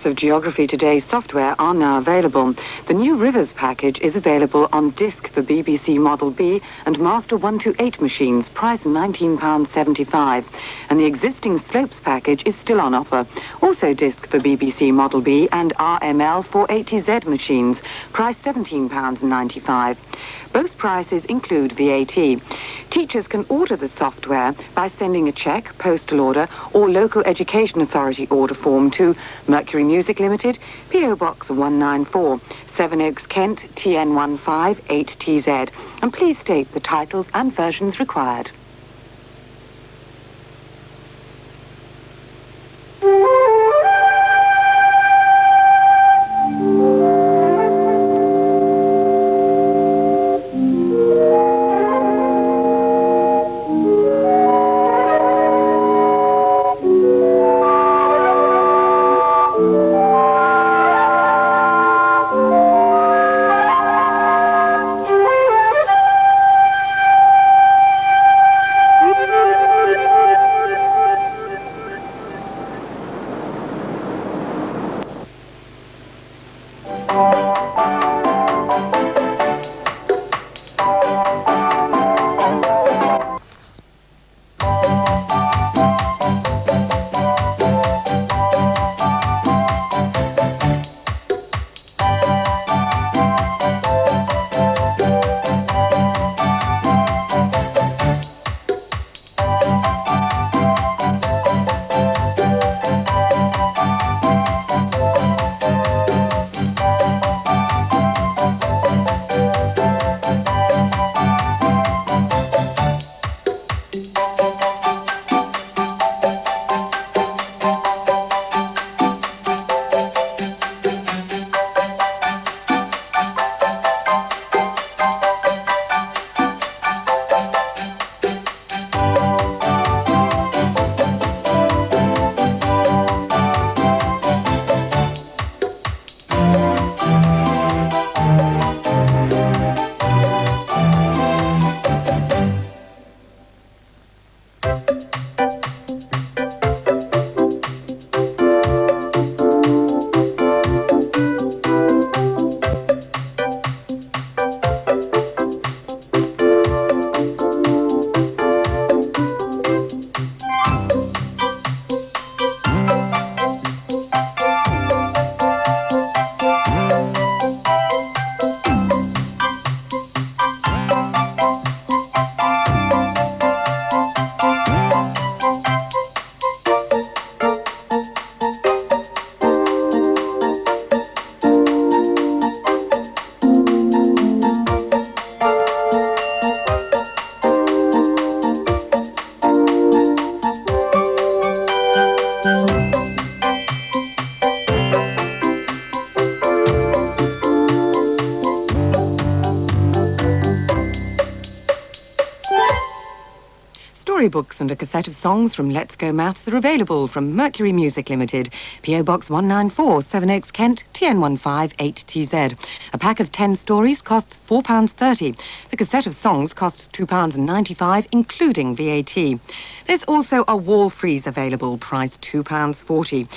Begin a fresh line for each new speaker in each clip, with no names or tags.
storybooks of Geography Today software are now available. The new Rivers package is available on disc for BBC Model B and Master 128 machines, price £19.75. And the existing Slopes package is still on offer. Also disc for BBC Model B and RML 480Z machines, price £17.95. Both prices include VAT. Teachers can order the software by sending a cheque, postal order or local education authority order form to Mercury Music Limited, PO Box 194, Sevenoaks, Kent, TN15 8TZ. And please state the titles and versions required. Storybooks and a cassette of songs from Let's Go Maths are available from Mercury Music Limited, PO Box 194, Sevenoaks, Kent, TN15 8TZ. A pack of 10 stories costs £4.30. The cassette of songs costs £2.95, including VAT. There's also a wall freeze available, price £2.40.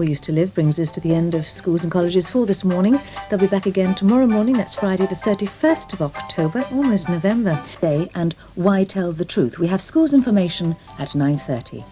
Used to Live brings us to the end of Schools and Colleges for this morning. They'll be back again tomorrow morning. That's Friday the 31st of October, almost November day. And Why Tell the Truth? We have schools information at 9:30.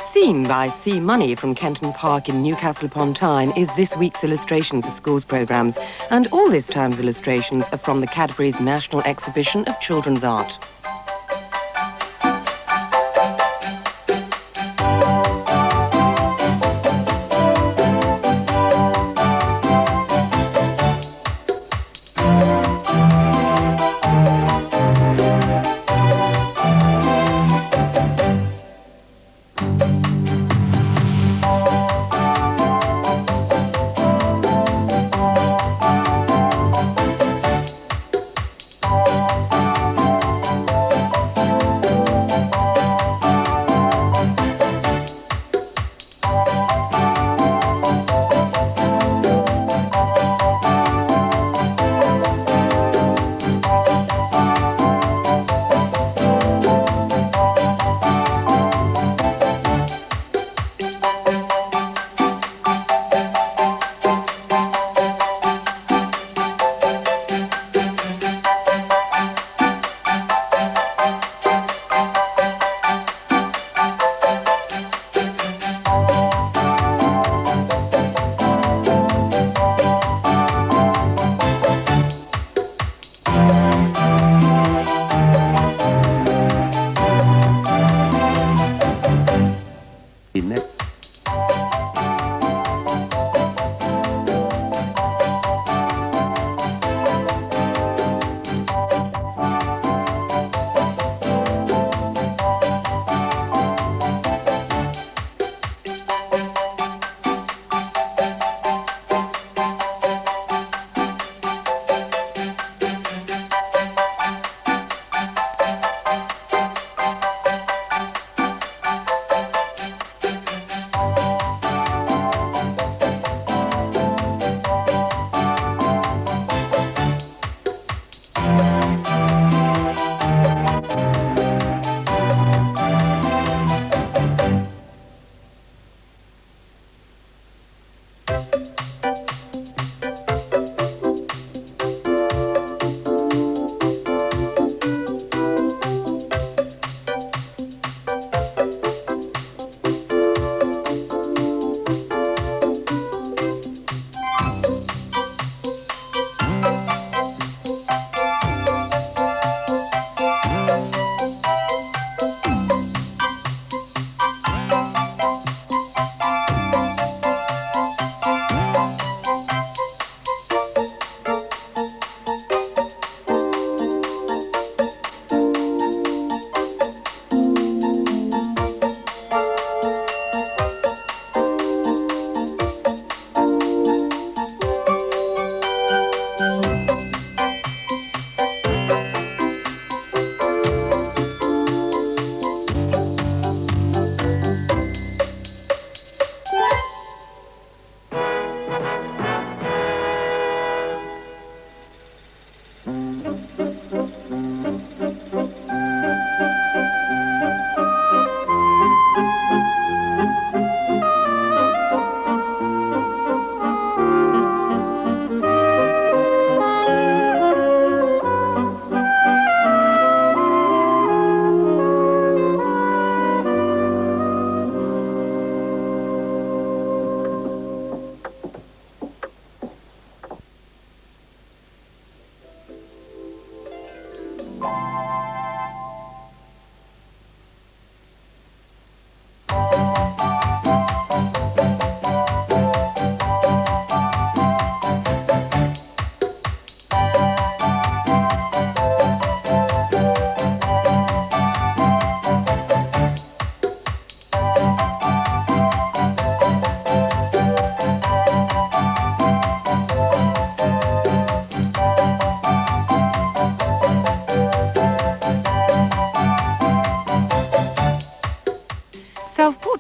Seen by Sea Money from Kenton Park in Newcastle upon Tyne is this week's illustration for schools programmes, and all this term's illustrations are from the Cadbury's National Exhibition of Children's Art.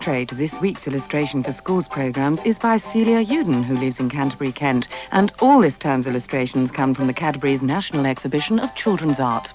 Portrait, this week's illustration for schools programmes, is by Celia Uden, who lives in Canterbury, Kent. And all this term's illustrations come from the Cadbury's National Exhibition of Children's Art.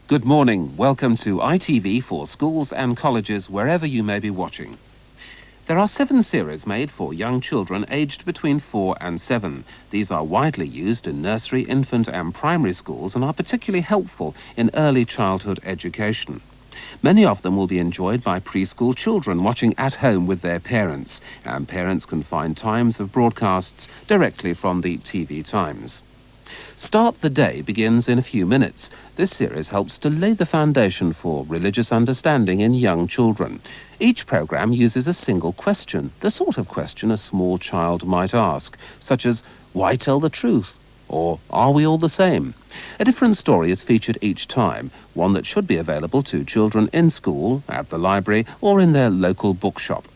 Good morning. Welcome to ITV for schools and colleges wherever you may be watching. There are 7 series made for young children aged between 4 and 7. These are widely used in nursery, infant and primary schools and are particularly helpful in early childhood education. Many of them will be enjoyed by preschool children watching at home with their parents, and parents can find times of broadcasts directly from the TV Times. Start the Day begins in a few minutes. This series helps to lay the foundation for religious understanding in young children. Each programme uses a single question, the sort of question a small child might ask, such as, "Why tell the truth?" or "Are we all the same?" A different story is featured each time, one that should be available to children in school, at the library or in their local bookshop.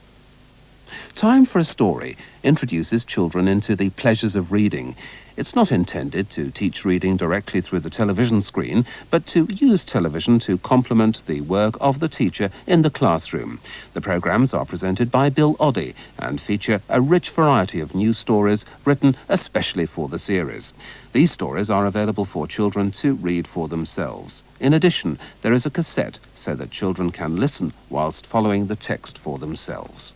Time for a Story introduces children into the pleasures of reading. It's not intended to teach reading directly through the television screen, but to use television to complement the work of the teacher in the classroom. The programmes are presented by Bill Oddie and feature a rich variety of new stories written especially for the series. These stories are available for children to read for themselves. In addition, there is a cassette so that children can listen whilst following the text for themselves.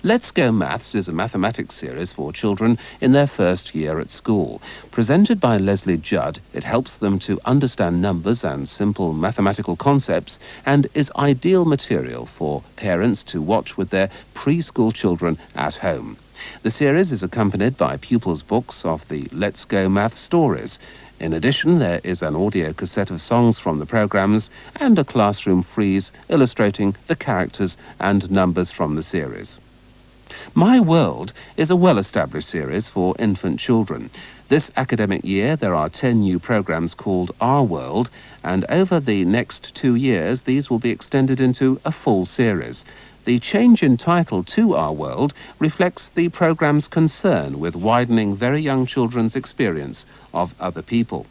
Let's Go Maths is a mathematics series for children in their first year at school. Presented by Leslie Judd, it helps them to understand numbers and simple mathematical concepts and is ideal material for parents to watch with their preschool children at home. The series is accompanied by pupils' books of the Let's Go Maths stories. In addition, there is an audio cassette of songs from the programmes and a classroom frieze illustrating the characters and numbers from the series. My World is a well-established series for infant children. This academic year, there are 10 new programmes called Our World, and over the next 2 years, these will be extended into a full series. The change in title to Our World reflects the programme's concern with widening very young children's experience of other people.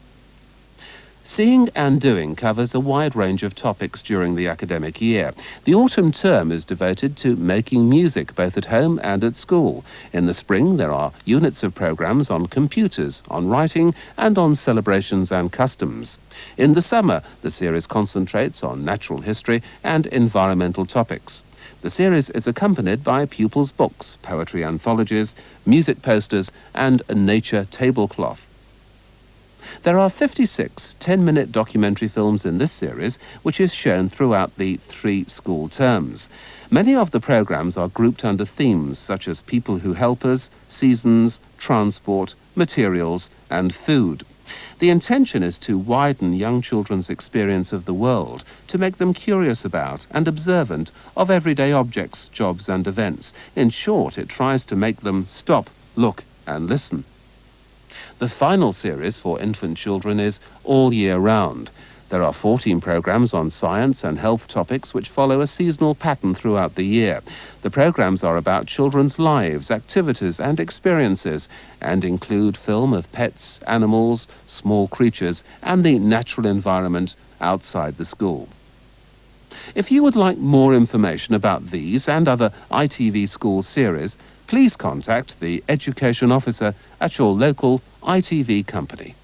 Seeing and Doing covers a wide range of topics during the academic year. The autumn term is devoted to making music both at home and at school. In the spring, there are units of programmes on computers, on writing and on celebrations and customs. In the summer, the series concentrates on natural history and environmental topics. The series is accompanied by pupils' books, poetry anthologies, music posters and a nature tablecloth. There are 56 10-minute documentary films in this series, which is shown throughout the 3 school terms. Many of the programmes are grouped under themes such as people who help us, seasons, transport, materials and food. The intention is to widen young children's experience of the world, to make them curious about and observant of everyday objects, jobs and events. In short, it tries to make them stop, look and listen. The final series for infant children is All Year Round. There are 14 programmes on science and health topics which follow a seasonal pattern throughout the year. The programmes are about children's lives, activities and experiences, and include film of pets, animals, small creatures and the natural environment outside the school. If you would like more information about these and other ITV Schools series, please contact the Education Officer at your local ITV company.